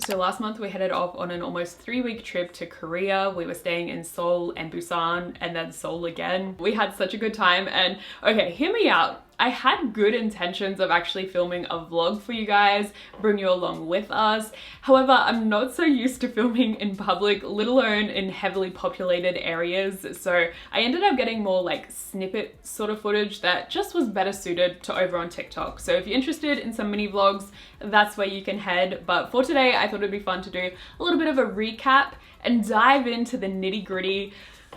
So last month we headed off on an almost 3-week trip to Korea. We were staying in Seoul and Busan and then Seoul again. We had such a good time, and okay, hear me out. I had good intentions of actually filming a vlog for you guys, bring you along with us. However, I'm not so used to filming in public, let alone in heavily populated areas. So I ended up getting more like snippet sort of footage that just was better suited to over on TikTok. So if you're interested in some mini vlogs, that's where you can head. But for today, I thought it'd be fun to do a little bit of a recap and dive into the nitty-gritty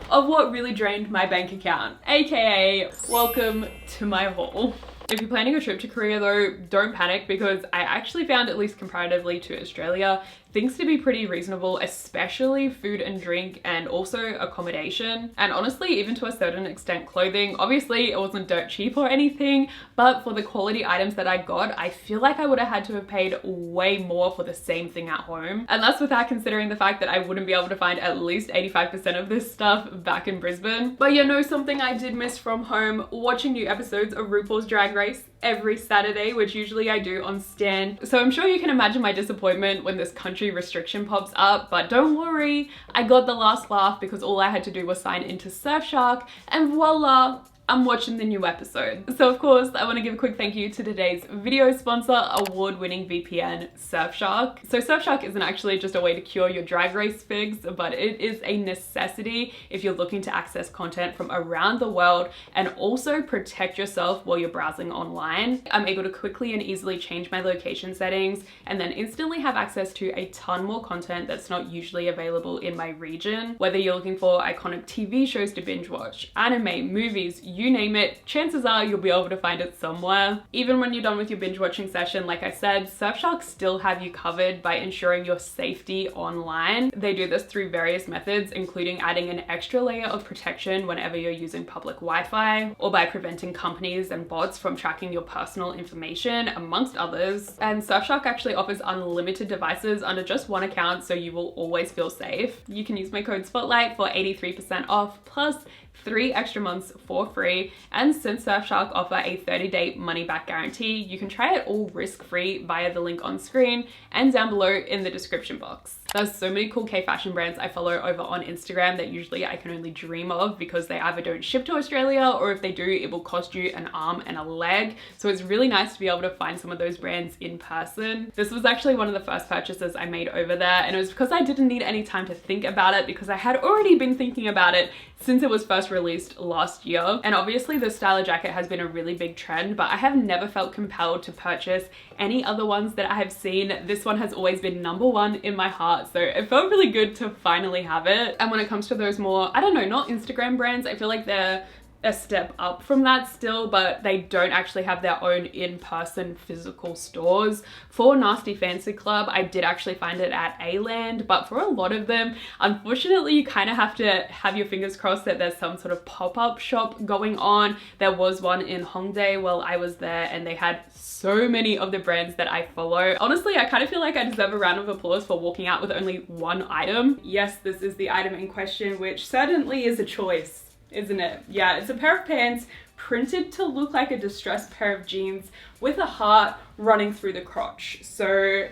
of what really drained my bank account, aka welcome to my haul. If you're planning a trip to Korea though, don't panic, because I actually found, at least comparatively to Australia, things to be pretty reasonable, especially food and drink and also accommodation. And honestly, even to a certain extent, clothing. Obviously, it wasn't dirt cheap or anything, but for the quality items that I got, I feel like I would have had to have paid way more for the same thing at home. And that's without considering the fact that I wouldn't be able to find at least 85% of this stuff back in Brisbane. But you know, something I did miss from home, watching new episodes of RuPaul's Drag Race every Saturday, which usually I do on Stan. So I'm sure you can imagine my disappointment when this country restriction pops up, but don't worry, I got the last laugh because all I had to do was sign into Surfshark and voila, I'm watching the new episode. So of course, I want to give a quick thank you to today's video sponsor, award-winning VPN, Surfshark. So Surfshark isn't actually just a way to cure your Drag Race figs, but it is a necessity if you're looking to access content from around the world and also protect yourself while you're browsing online. I'm able to quickly and easily change my location settings and then instantly have access to a ton more content that's not usually available in my region. Whether you're looking for iconic TV shows to binge watch, anime, movies, you name it, chances are you'll be able to find it somewhere. Even when you're done with your binge watching session, like I said, Surfshark still have you covered by ensuring your safety online. They do this through various methods, including adding an extra layer of protection whenever you're using public Wi-Fi, or by preventing companies and bots from tracking your personal information, amongst others. And Surfshark actually offers unlimited devices under just one account, so you will always feel safe. You can use my code SPOTLIGHT for 83% off, plus 3 extra months for free. And since Surfshark offer a 30-day money-back guarantee, you can try it all risk-free via the link on screen and down below in the description box. There's so many cool K-fashion brands I follow over on Instagram that usually I can only dream of, because they either don't ship to Australia, or if they do, it will cost you an arm and a leg. So it's really nice to be able to find some of those brands in person. This was actually one of the first purchases I made over there, and it was because I didn't need any time to think about it, because I had already been thinking about it since it was first released last year. And obviously the styler jacket has been a really big trend, but I have never felt compelled to purchase any other ones that I have seen. This one has always been number one in my heart, so it felt really good to finally have it. And when it comes to those more, I don't know, not Instagram brands, I feel like they're a step up from that still, but they don't actually have their own in-person physical stores. For Nasty Fancy Club, I did actually find it at A-Land, but for a lot of them, unfortunately, you kind of have to have your fingers crossed that there's some sort of pop-up shop going on. There was one in Hongdae while I was there, and they had so many of the brands that I follow. Honestly, I kind of feel like I deserve a round of applause for walking out with only one item. Yes, this is the item in question, which certainly is a choice, isn't it? Yeah, it's a pair of pants printed to look like a distressed pair of jeans with a heart running through the crotch. So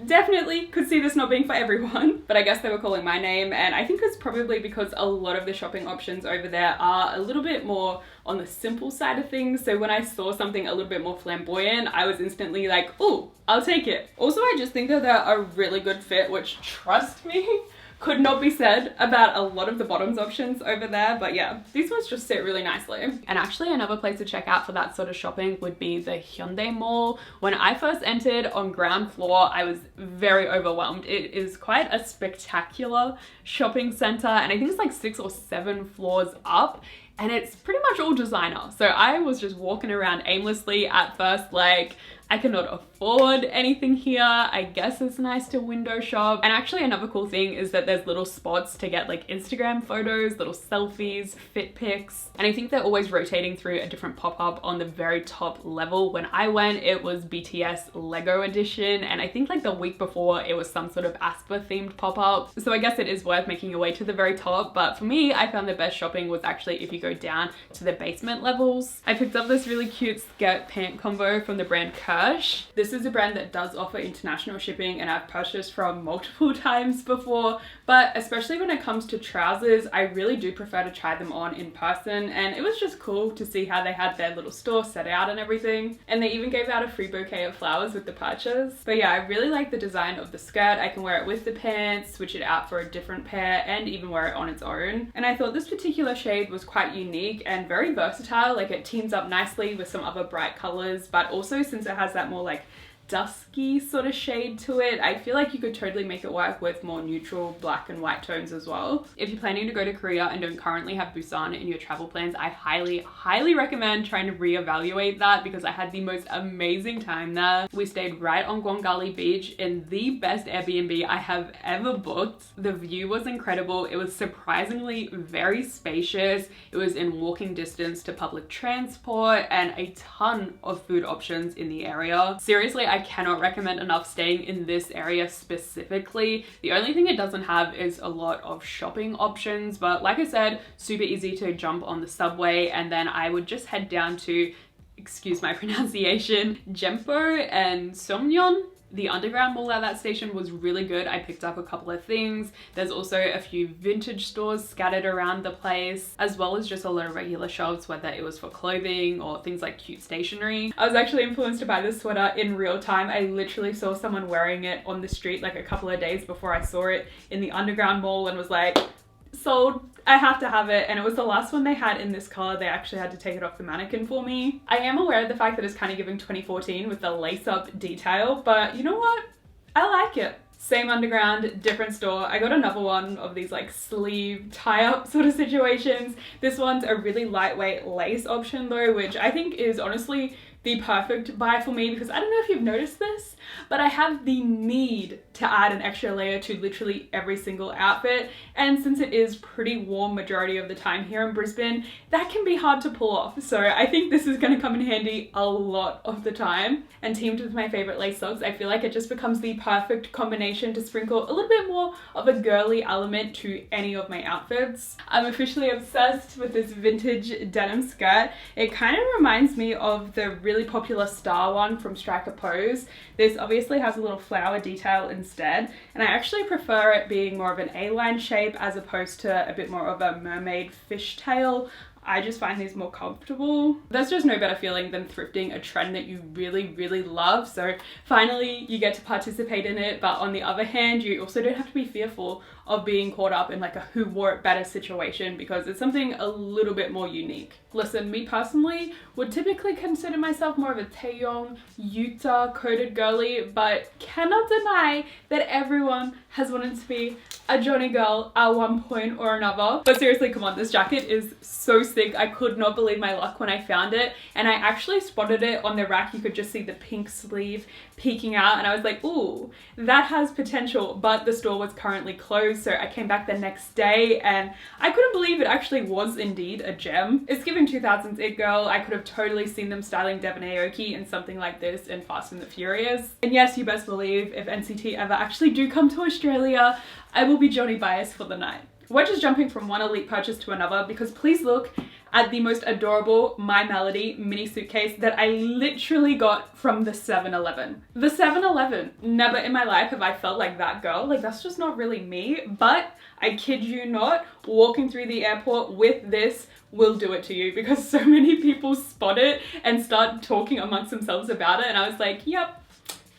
definitely could see this not being for everyone, but I guess they were calling my name, and I think it's probably because a lot of the shopping options over there are a little bit more on the simple side of things. So when I saw something a little bit more flamboyant, I was instantly like, oh, I'll take it. Also, I just think that they're a really good fit, which, trust me, could not be said about a lot of the bottoms options over there. But yeah, these ones just sit really nicely. And actually another place to check out for that sort of shopping would be the Hyundai Mall. When I first entered on ground floor, I was very overwhelmed. It is quite a spectacular shopping center, and I think it's like 6 or 7 floors up, and it's pretty much all designer. So I was just walking around aimlessly at first, like, I cannot afford anything here. I guess it's nice to window shop. And actually another cool thing is that there's little spots to get like Instagram photos, little selfies, fit pics. And I think they're always rotating through a different pop-up on the very top level. When I went, it was BTS Lego edition. And I think like the week before it was some sort of Asper themed pop-up. So I guess it is worth making your way to the very top. But for me, I found the best shopping was actually if you go go down to the basement levels. I picked up this really cute skirt pant combo from the brand Kirsch. This is a brand that does offer international shipping and I've purchased from multiple times before, but especially when it comes to trousers, I really do prefer to try them on in person, and it was just cool to see how they had their little store set out and everything. And they even gave out a free bouquet of flowers with the purchase. But yeah, I really like the design of the skirt. I can wear it with the pants, switch it out for a different pair, and even wear it on its own. And I thought this particular shade was quite unique and very versatile. Like, it teams up nicely with some other bright colors, but also since it has that more like dusky sort of shade to it, I feel like you could totally make it work with more neutral black and white tones as well. If you're planning to go to Korea and don't currently have Busan in your travel plans, I highly recommend trying to reevaluate that, because I had the most amazing time there. We stayed right on Gwangali Beach in the best Airbnb I have ever booked. The view was incredible. It was surprisingly very spacious. It was in walking distance to public transport and a ton of food options in the area. Seriously, I cannot recommend enough staying in this area specifically. The only thing it doesn't have is a lot of shopping options, but like I said, super easy to jump on the subway, and then I would just head down to, excuse my pronunciation, Jempo and Seongmyeon. The underground mall at that station was really good. I picked up a couple of things. There's also a few vintage stores scattered around the place, as well as just a lot of regular shops, whether it was for clothing or things like cute stationery. I was actually influenced to buy this sweater in real time. I literally saw someone wearing it on the street like a couple of days before I saw it in the underground mall and was like, sold. I have to have it, and it was the last one they had in this color. They actually had to take it off the mannequin for me. I am aware of the fact that it's kind of giving 2014 with the lace-up detail, but you know what? I like it. Same underground, different store. I got another one of these like sleeve tie-up sort of situations. This one's a really lightweight lace option though, which I think is honestly the perfect buy for me, because I don't know if you've noticed this, but I have the need to add an extra layer to literally every single outfit, and since it is pretty warm majority of the time here in Brisbane, that can be hard to pull off. So I think this is going to come in handy a lot of the time, and teamed with my favorite lace socks, I feel like it just becomes the perfect combination to sprinkle a little bit more of a girly element to any of my outfits. I'm officially obsessed with this vintage denim skirt. It kind of reminds me of the really popular star one from Striker Pose. This obviously has a little flower detail instead, and I actually prefer it being more of an A-line shape as opposed to a bit more of a mermaid fishtail. I just find these more comfortable. There's just no better feeling than thrifting a trend that you really love. So finally you get to participate in it, but on the other hand, you also don't have to be fearful of being caught up in like a who wore it better situation, because it's something a little bit more unique. Listen, me personally would typically consider myself more of a Taeyong, Yuta coded girly, but cannot deny that everyone has wanted to be a Johnny girl at one point or another. But seriously, come on, this jacket is so sick. I could not believe my luck when I found it, and I actually spotted it on the rack. You could just see the pink sleeve peeking out, and I was like, ooh, that has potential, but the store was currently closed, so I came back the next day and I couldn't believe it actually was indeed a gem. It's giving 2000s it girl. I could have totally seen them styling Devon Aoki in something like this in Fast and the Furious. And yes, you best believe if NCT ever actually do come to Australia, I will be Johnny biased for the night. We're just jumping from one elite purchase to another, because please look at the most adorable My Melody mini suitcase that I literally got from the 7-Eleven. The 7-Eleven. Never in my life have I felt like that girl. Like, that's just not really me, but I kid you not, walking through the airport with this will do it to you, because so many people spot it and start talking amongst themselves about it, and I was like, yep,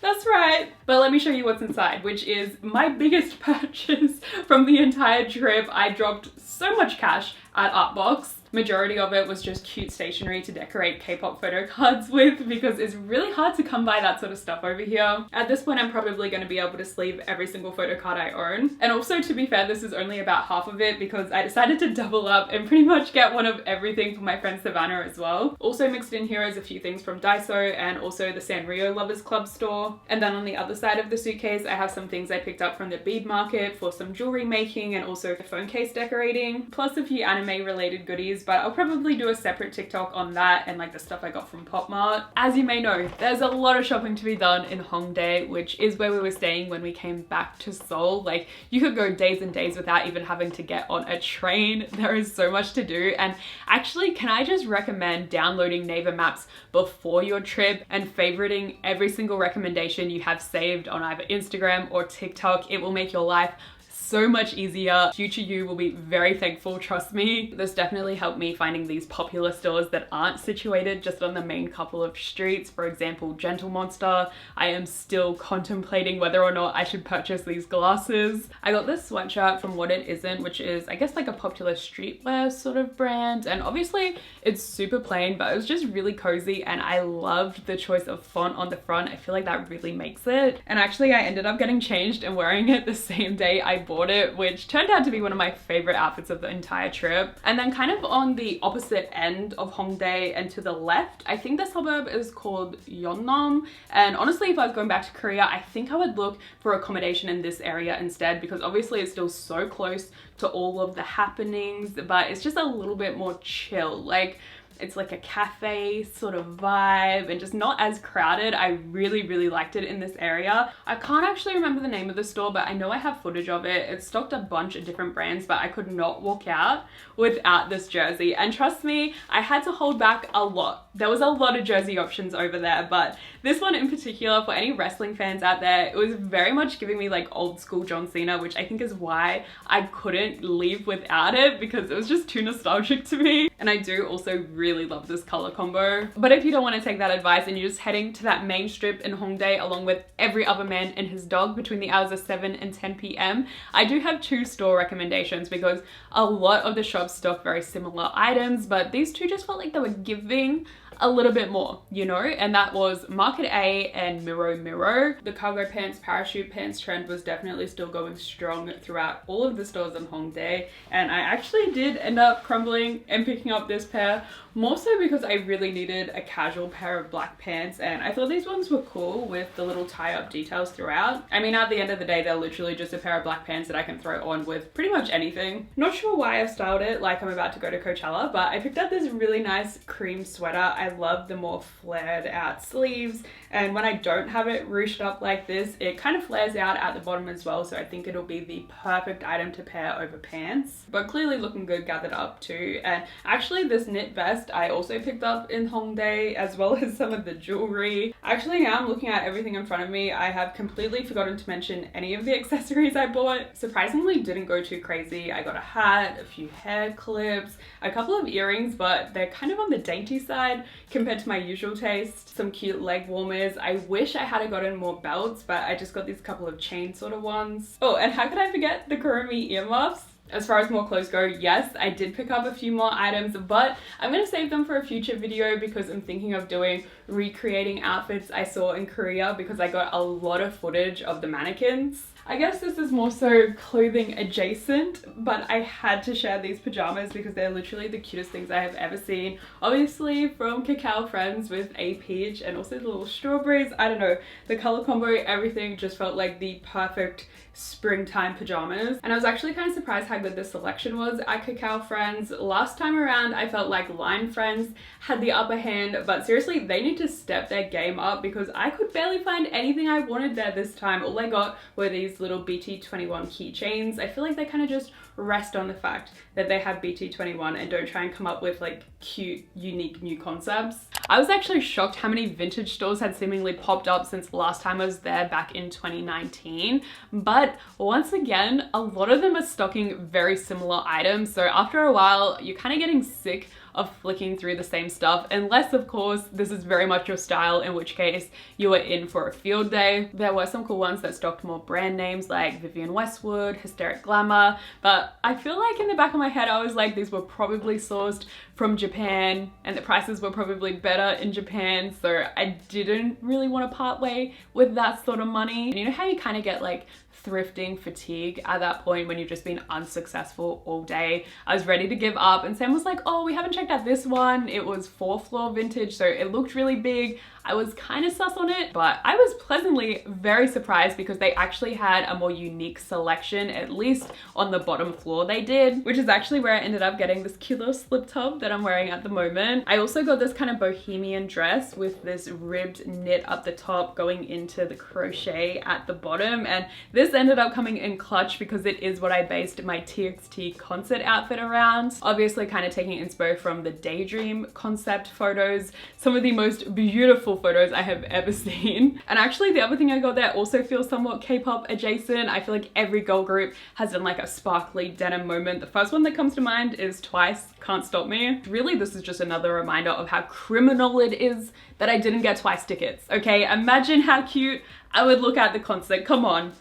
that's right. But let me show you what's inside, which is my biggest purchase from the entire trip. I dropped so much cash at Artbox. Majority of it was just cute stationery to decorate K-pop photo cards with, because it's really hard to come by that sort of stuff over here. At this point, I'm probably going to be able to sleeve every single photo card I own. And also, to be fair, this is only about half of it, because I decided to double up and pretty much get one of everything for my friend Savannah as well. Also mixed in here is a few things from Daiso and also the Sanrio Lovers Club store. And then on the other side of the suitcase, I have some things I picked up from the bead market for some jewelry making and also the phone case decorating, plus a few anime related goodies, used, but I'll probably do a separate TikTok on that and like the stuff I got from Pop Mart. As you may know, there's a lot of shopping to be done in Hongdae, which is where we were staying when we came back to Seoul. Like, you could go days and days without even having to get on a train. There is so much to do. And actually, can I just recommend downloading Naver Maps before your trip and favoriting every single recommendation you have saved on either Instagram or TikTok. It will make your life so much easier. Future you will be very thankful, trust me. This definitely helped me finding these popular stores that aren't situated just on the main couple of streets. For example, Gentle Monster. I am still contemplating whether or not I should purchase these glasses. I got this sweatshirt from What It Isn't, which is I guess like a popular streetwear sort of brand, and obviously it's super plain, but it was just really cozy and I loved the choice of font on the front. I feel like that really makes it. And actually I ended up getting changed and wearing it the same day I bought it, which turned out to be one of my favorite outfits of the entire trip. And then kind of on the opposite end of Hongdae and to the left, I think the suburb is called Yeonnam. And honestly, if I was going back to Korea, I think I would look for accommodation in this area instead, because obviously it's still so close to all of the happenings, but it's just a little bit more chill. Like, it's like a cafe sort of vibe and just not as crowded. I really liked it in this area. I can't actually remember the name of the store, but I know I have footage of it. It stocked a bunch of different brands, but I could not walk out without this jersey. And trust me, I had to hold back a lot. There was a lot of jersey options over there, but this one in particular, for any wrestling fans out there, it was very much giving me like old school John Cena, which I think is why I couldn't leave without it, because it was just too nostalgic to me. And I do also really love this color combo. But if you don't want to take that advice and you're just heading to that main strip in Hongdae along with every other man and his dog between the hours of 7 and 10 p.m, I do have two store recommendations, because a lot of the shops stock very similar items, but these two just felt like they were giving a little bit more, you know, and that was Market A and Miro Miro. The cargo pants, parachute pants trend was definitely still going strong throughout all of the stores in Hongdae, and I actually did end up crumbling and picking up this pair, more so because I really needed a casual pair of black pants, and I thought these ones were cool with the little tie-up details throughout. I mean, at the end of the day, they're literally just a pair of black pants that I can throw on with pretty much anything. Not sure why I've styled it like I'm about to go to Coachella, but I picked up this really nice cream sweater. I love the more flared out sleeves, and when I don't have it ruched up like this, it kind of flares out at the bottom as well, so I think it'll be the perfect item to pair over pants. But clearly looking good gathered up too. And actually this knit vest I also picked up in Hongdae, as well as some of the jewelry. Actually, now I'm looking at everything in front of me, I have completely forgotten to mention any of the accessories I bought. Surprisingly didn't go too crazy. I got a hat, a few hair clips, a couple of earrings, but they're kind of on the dainty side compared to my usual taste. Some cute leg warmers. I wish I had gotten more belts, but I just got these couple of chain sort of ones. Oh, and how could I forget the Kuromi earmuffs? As far as more clothes go, yes, I did pick up a few more items, but I'm going to save them for a future video, because I'm thinking of doing recreating outfits I saw in Korea, because I got a lot of footage of the mannequins. I guess this is more so clothing adjacent, but I had to share these pajamas because they're literally the cutest things I have ever seen. Obviously from Cacao Friends with a peach and also the little strawberries. I don't know, the color combo, everything just felt like the perfect springtime pajamas. And I was actually kind of surprised how good the selection was at Cacao Friends. Last time around I felt like Line Friends had the upper hand, but seriously they need to step their game up, because I could barely find anything I wanted there this time. All I got were these little BT21 keychains. I feel like they kind of just rest on the fact that they have BT21 and don't try and come up with like cute, unique new concepts. I was actually shocked how many vintage stores had seemingly popped up since the last time I was there back in 2019. But once again, a lot of them are stocking very similar items. So after a while, you're kind of getting sick of flicking through the same stuff, unless of course this is very much your style, in which case you are in for a field day. There were some cool ones that stocked more brand names like Vivienne Westwood, Hysteric Glamour, but I feel like in the back of my head I was like, these were probably sourced from Japan and the prices were probably better in Japan, so I didn't really want to part way with that sort of money. And you know how you kind of get like thrifting fatigue at that point when you've just been unsuccessful all day? I was ready to give up, and Sam was like, oh, we haven't checked out this one. It was 4th floor vintage, so it looked really big. I was kind of sus on it, but I was pleasantly very surprised because they actually had a more unique selection, at least on the bottom floor they did, which is actually where I ended up getting this cute little slip top that I'm wearing at the moment. I also got this kind of bohemian dress with this ribbed knit up the top going into the crochet at the bottom, and this ended up coming in clutch because it is what I based my TXT concert outfit around. Obviously kind of taking inspo from the Daydream concept photos, some of the most beautiful photos I have ever seen. And actually the other thing I got there also feels somewhat K-pop adjacent. I feel like every girl group has done like a sparkly denim moment. The first one that comes to mind is Twice, Can't Stop Me. Really, this is just another reminder of how criminal it is that I didn't get Twice tickets. Okay, imagine how cute I would look at the concert. Come on.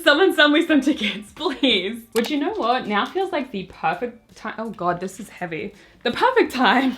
Someone sell me some tickets, please. Which, you know what, now feels like the perfect time. Oh God, this is heavy. The perfect time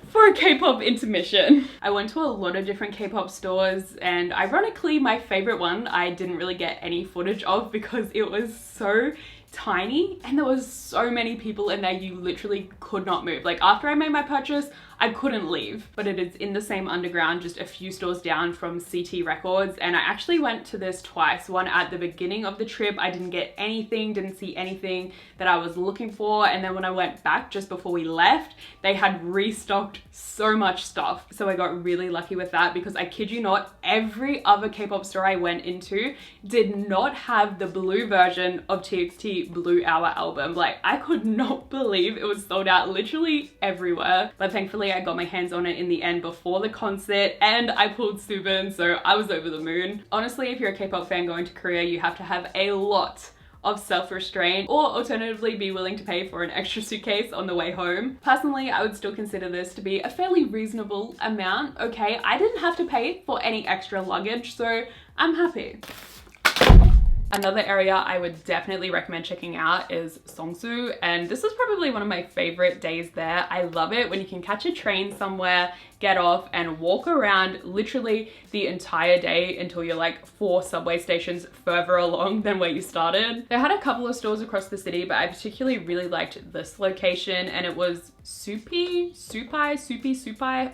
for a K-pop intermission. I went to a lot of different K-pop stores, and ironically, my favorite one I didn't really get any footage of because it was so tiny and there was so many people in there you literally could not move. Like after I made my purchase, I couldn't leave, but it is in the same underground, just a few stores down from CT Records. And I actually went to this twice, one at the beginning of the trip. I didn't get anything, didn't see anything that I was looking for. And then when I went back just before we left, they had restocked so much stuff. So I got really lucky with that because I kid you not, every other K-pop store I went into did not have the blue version of TXT Blue Hour album. Like I could not believe it was sold out literally everywhere. But thankfully I got my hands on it in the end before the concert, and I pulled Subin, so I was over the moon. Honestly, if you're a K-pop fan going to Korea, you have to have a lot of self-restraint, or alternatively be willing to pay for an extra suitcase on the way home. Personally, I would still consider this to be a fairly reasonable amount. Okay, I didn't have to pay for any extra luggage, so I'm happy. Another area I would definitely recommend checking out is Seongsu, and this is probably one of my favorite days there. I love it when you can catch a train somewhere, get off and walk around literally the entire day until you're like 4 subway stations further along than where you started. They had a couple of stores across the city, but I particularly really liked this location, and it was Supi,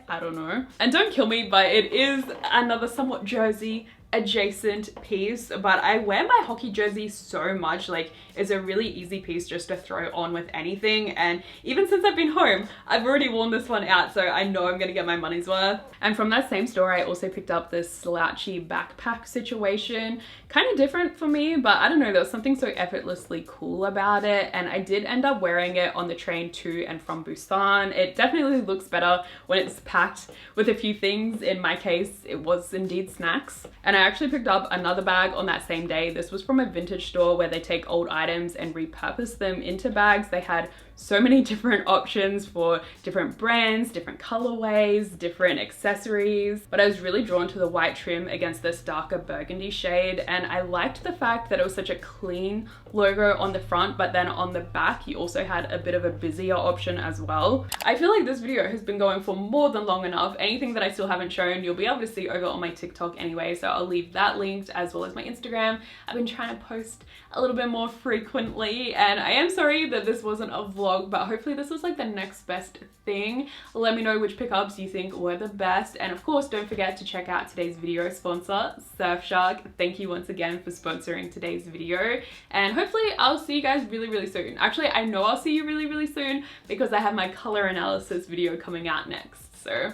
I don't know. And don't kill me, but it is another somewhat Jersey adjacent piece, but I wear my hockey jersey so much. Like it's a really easy piece just to throw on with anything, and even since I've been home I've already worn this one out, so I know I'm gonna get my money's worth. And from that same store I also picked up this slouchy backpack situation, kind of different for me, but I don't know, there was something so effortlessly cool about it, and I did end up wearing it on the train to and from Busan. It definitely looks better when it's packed with a few things. In my case it was indeed snacks. And I actually picked up another bag on that same day. This was from a vintage store where they take old items and repurpose them into bags. They had so many different options for different brands, different colorways, different accessories, but I was really drawn to the white trim against this darker burgundy shade, and I liked the fact that it was such a clean logo on the front, but then on the back you also had a bit of a busier option as well. I feel like this video has been going for more than long enough. Anything that I still haven't shown you'll be able to see over on my TikTok anyway, so I'll leave that linked as well as my Instagram. I've been trying to post a little bit more frequently, and I am sorry that this wasn't a vlog, but hopefully this was like the next best thing. Let me know which pickups you think were the best, and of course don't forget to check out today's video sponsor, Surfshark. Thank you once again for sponsoring today's video, and hopefully I'll see you guys really soon. Actually, I know I'll see you really soon because I have my color analysis video coming out next, so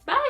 bye.